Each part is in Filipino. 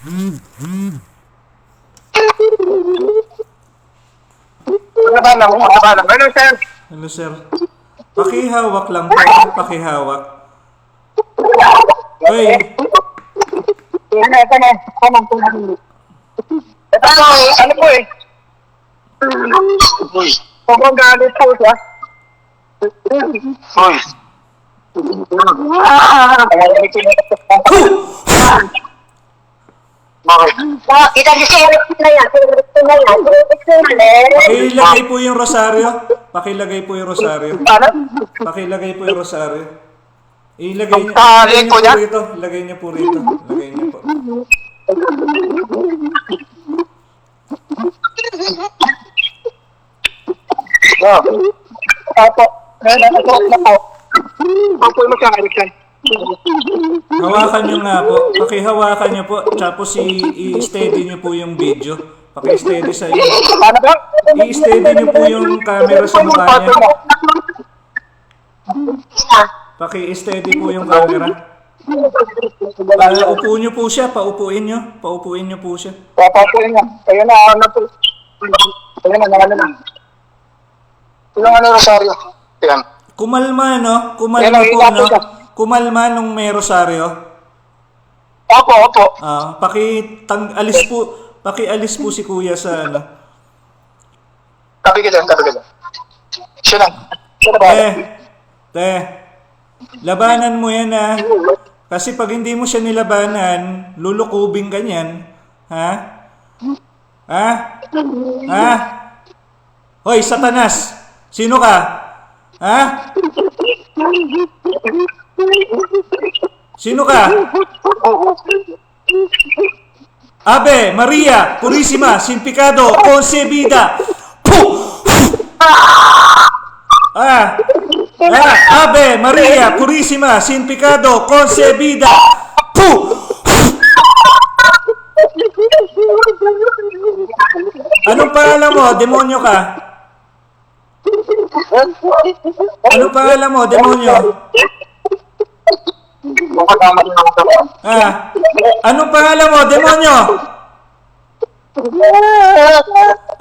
Ano, sir? Hello, sir. Pakihawak lang po. Pakihawak. Hoy, Ano po eh? Sobrang galit po siya. Hoy. pakilagay po yung rosaryo. Pakilagay po yung rosaryo. Pakilagay po yung rosaryo. Ilagay niyo, ilagay niyo po rito. Ilagay niyo po rito. Ilagay niyo po. Opo. Opo, magkakalit. Hawakan niyo nga po. Pakihawakan niyo po. Tapos i-steady niyo po yung video. Paki-steady sa iyo. Paano ba? I-steady niyo po yung camera sa mukha niya. Paki-steady po yung camera. Upo niyo po siya. Paupuin niyo. Paupuin niyo po siya. Papatuin niya. Ayun na, ano po. Ayun na, ano na. Ilang ano, Rosario? Ayan. Kumalma, no? Kumalma po, no? Kumalma nung may rosaryo. Opo, opo. Paki-alis po si kuya sa ano. Tabi ka dyan, tabi ka dyan. Siya lang. Siya na ba? Labanan mo yan, ha? Kasi pag hindi mo siya nilabanan, lulukubing ka niyan. Ha? Ha? Ha? Hoy, Satanas! Sino ka? Ha? Sino ka? Ave, Maria, Purísima, sin pecado, concebida. Ave, Maria, Purísima, sin pecado, concebida. Anong pangalan mo? Demonyo ka? Anong pangalan mo? Demonyo? Anong pangalan mo? Demonyo?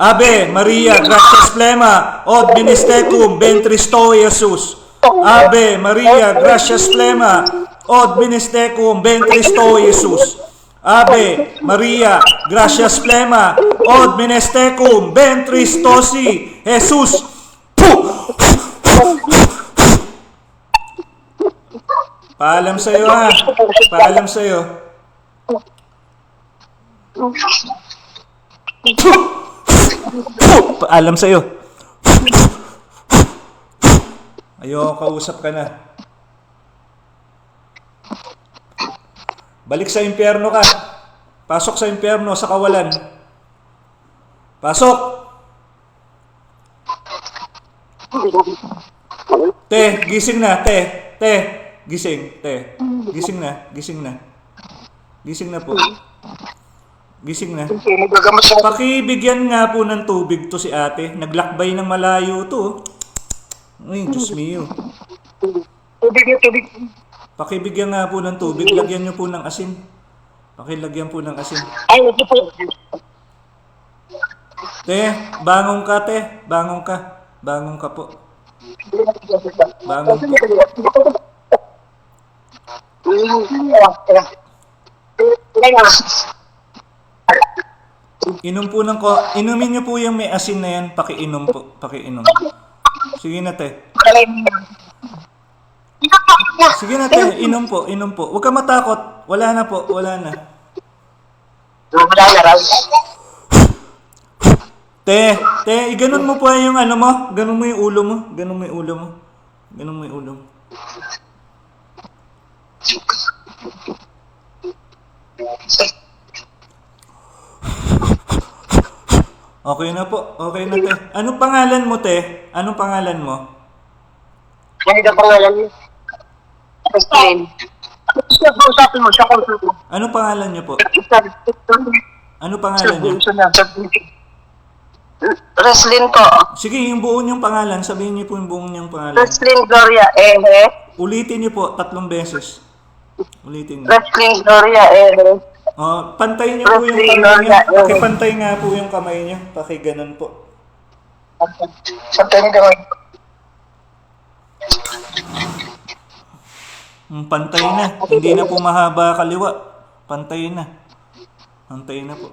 Ave, Maria, gracias plema, od ministecum, ventris toi, Jesus. Ave, Maria, gracias plema, od ministecum, ventris toi, Jesus. Ave, Maria, gracias plema, od ministecum, ventris tosi, Jesus. Paalam sa'yo, ha? Paalam sa'yo. Paalam sa'yo. Ayoko, kausap ka na. Balik sa impyerno ka. Pasok sa impyerno, sa kawalan. Pasok! Te, gising na, te. Gising, te. Gising na. Gising na po. Gising na. Pakibigyan nga po ng tubig to si ate. Naglakbay ng malayo to. Uy, Diyos mio. Tubig. Pakibigyan nga po ng tubig. Lagyan nyo po ng asin. Pakilagyan po ng asin. Ay, hindi po. Te, bangon ka, te. Bangon ka. Bangon ka po. Bangon po. Inumin niyo po yung may asin na yan. Pakiinom po. Pakiinom. Sige na, te. Sige na, te. Inom po. Huwag ka matakot. Wala na po. Wala na. Te, iganon mo po yung ano mo. Ganon mo yung ulo mo. Okay na po. Okay na, te. Anong pangalan mo, te? Anong pangalan mo? Ano pangalan niyo? Anong pangalan niyo po? Ano pangalan niyo? Reslin po. Sige, yung buo niyong pangalan. Sabihin niyo po yung buong niyong pangalan. Reslin Gloria Ulitin niyo po 3 beses. Ulitin niyo. Reslin Gloria Pantayin niyo po yung kamay niyo. Pakipantay nga po yung kamay niyo. Pakiganon po. Pantay ng kamay. Pantay na. Hindi na po mahaba kaliwa. Pantay na. Pantay na po.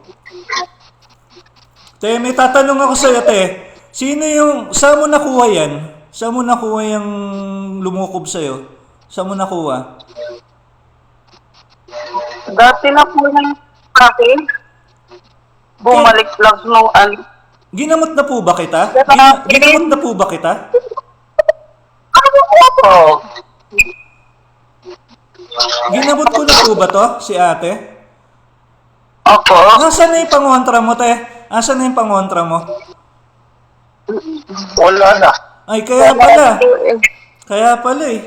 Te, may tatanong ako sa'yo, te. Sino yung... Saan mo nakuha yan? Saan mo nakuha yung lumukob sa'yo? Saan mo nakuha? Dati na po ng akin. Bumalik lang nung Ginamot na po ba kita? Ginamot na po ba kita? Oo. Ginamot ko na po ba to, si ate? Opo. Nasaan na yung pangontra mo, te? Nasaan na yung pangontra mo? Wala na. Ay, kaya pala. Kaya pala eh.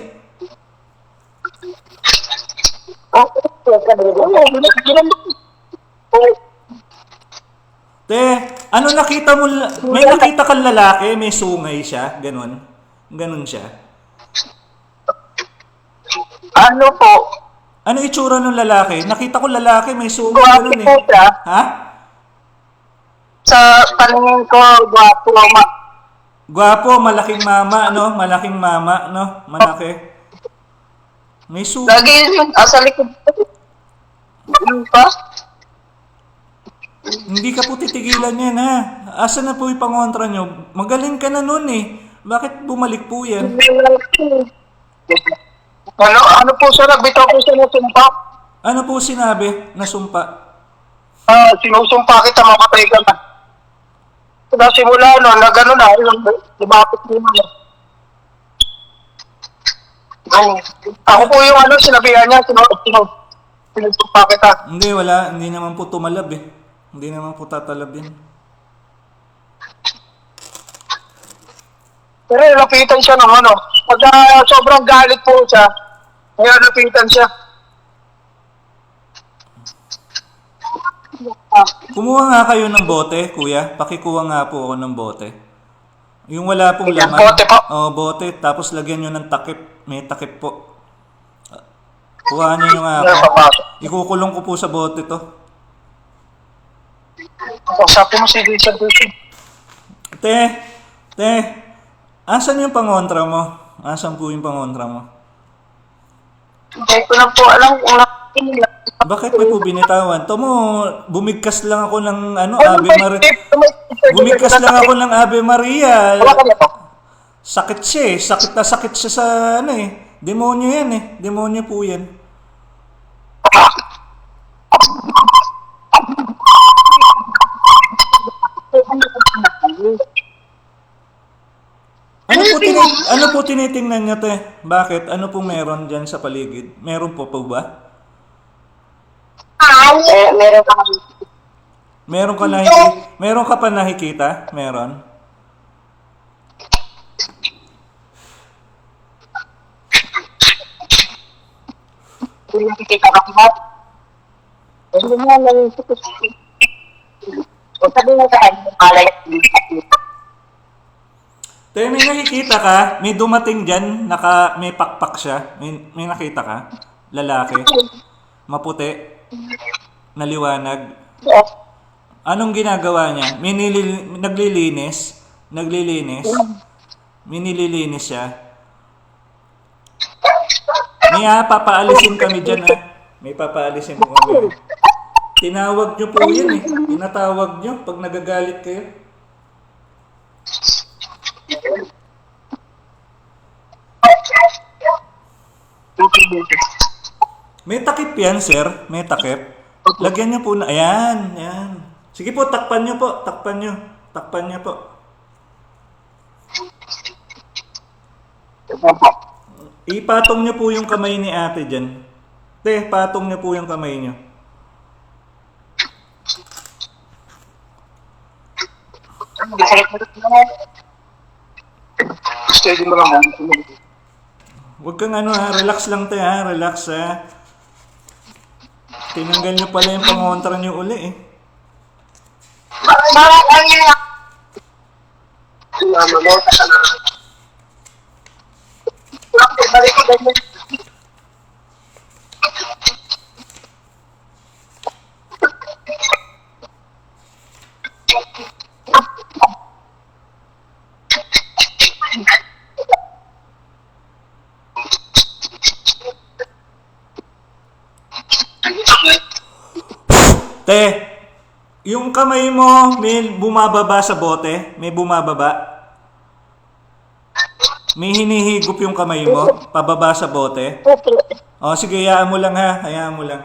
Te, ano nakita mo? May nakita kang lalaki, may sungay siya, ganun. Ganun siya. Ano po? Ano itsura ng lalaki? Nakita ko lalaki, may sungay, Gwapo ganun eh. po siya. Ha? Sa paningin ko, gwapo. Gwapo, malaking mama, no? Malaking mama, no? Malaki. May sungay. Lagi yun, sa likod. Ano pa? Hindi ka po titigilan yan, ha? Asa na po yung pangontra nyo? Magaling ka na nun eh. Bakit bumalik po yan? Ano po siya, nagbitaw po siya ng sumpa. Ano po sinabi na sumpa? Sinusumpa kita, mamatay ka na. Kaya simula na gano'n na, lumapit mo na. Ako po yung sinabihan niya, sinusumpa kita. Hindi, wala. Hindi naman po tumalab eh. Hindi naman po tatalab yan. Pero lapitan siya ng pag sobrang galit po siya, kaya lapitan siya. Kumuha nga kayo ng bote, kuya. Pakikuha nga po ako ng bote. Yung wala pong laman. Bote po? Oo, bote. Tapos lagyan nyo ng takip. May takip po. Kuha nyo nga ako. Ikukulong ko po sa bote to. Sabi mo si Jason dito. Te, asan yung pangontra mo? Asan po yung pangontra mo? Hindi ko na po alam kung nakikita. Bakit may po binitawan? Tomo, bumigkas lang ako ng Ave Maria. Bumigkas lang ako ng Ave Maria. Sakit siya eh. Sakit siya sa Demonyo yan eh. Demonyo po yan. Ano po tinitingnan niyo, te? Bakit? Ano po meron dyan sa paligid? Meron po ba? Meron ka Meron ka pa nakikita? Meron? Kung nakikita ka mo. Hindi mo lang yung sabi mo sa akin, malay. Te, may nakikita ka? May dumating dyan, may pakpak siya. May nakita ka? Lalaki? Maputi? Naliwanag? Anong ginagawa niya? Naglilinis? Naglilinis? May nililinis siya? May papaalisin kami dyan ha. May papaalisin po kami. Tinawag nyo po yan eh. Tinatawag nyo pag nagagalit kayo. May takip yan, sir. May takip. Lagyan nyo po na. Ayan, ayan. Sige po, takpan nyo po. Takpan nyo. Takpan nyo po. Ipatong nyo po yung kamay ni ate dyan. Te, patong nyo po yung kamay nyo. Steady mo lang. Huwag kang relax lang te ha, relax ha. Tinanggal nyo pala yung pangontra nyo uli eh. Bakit ang yun? Te, yung kamay mo, may bumababa sa bote? May bumababa? May hinihigop yung kamay mo, pababa sa bote? Opo. O, sige, hayaan mo lang ha. Hayaan mo lang.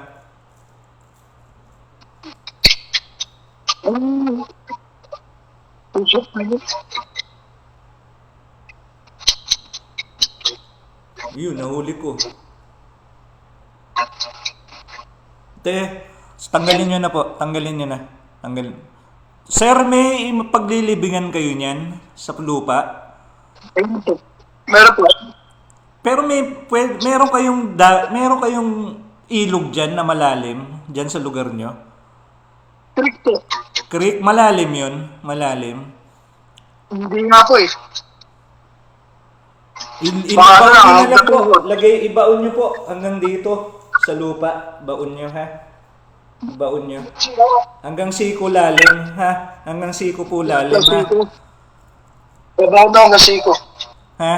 Pusok na yun. Yun, nahuli ko. Te, tanggalin nyo na po. Tanggalin nyo na. Tanggalin. Sir, may paglilibingan kayo niyan sa lupa? Ayun po. Meron po. Pero meron kayong ilog diyan na malalim diyan sa lugar nyo? Trick po. Creek, malalim 'yun, malalim. Hindi nga po eh. Ibaon nyo na po, ibaon nyo po hanggang dito sa lupa, baon nyo ha. Baon nyo. Hanggang siko lalim ha, hanggang siko po lalim ha. Trabaho na ang gasiko. Ha?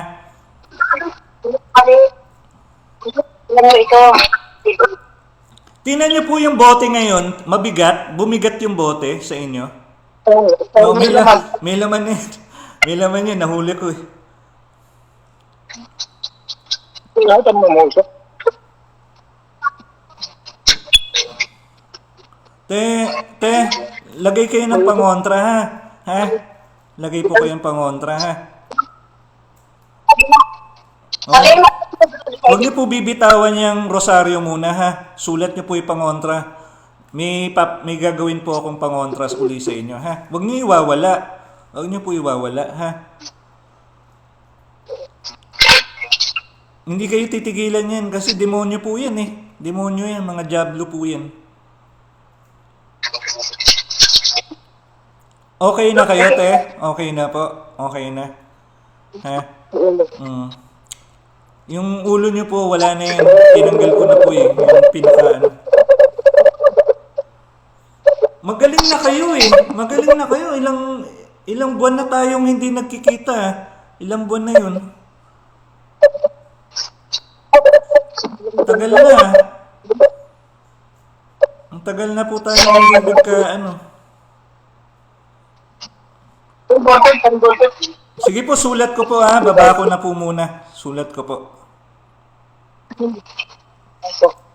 Ikaw. Tingnan nyo po yung bote ngayon, mabigat, bumigat yung bote sa inyo. Oo, May laman yan. May laman yan, nahuli ko eh. Ingatan mo mo siya. Te, lagay kayo ng pangontra ha. Ha? Lagay po kayong pangontra ha. Okay. Huwag niyo po bibitawan yung rosaryo muna ha. Sulat niyo po yung pangontra. May gagawin po akong pangontras uli sa inyo ha. Huwag niyo iwawala. Huwag niyo po iwawala ha. Hindi kayo titigilan yan kasi demonyo po yan eh. Demonyo yan, mga diablo po yan. Okay na kayo, te? Okay na po? Okay na? Ha? Yung ulo nyo po, wala na yan. Tinanggal ko na po eh. Yung pinaka. Magaling na kayo eh. Magaling na kayo. Ilang buwan na tayong hindi nagkikita. Ilang buwan na yun. Tagal na. Ang tagal na po tayo hindi Sige po, sulat ko po ha. Baba ko na po muna. Sulat ko po. Opo.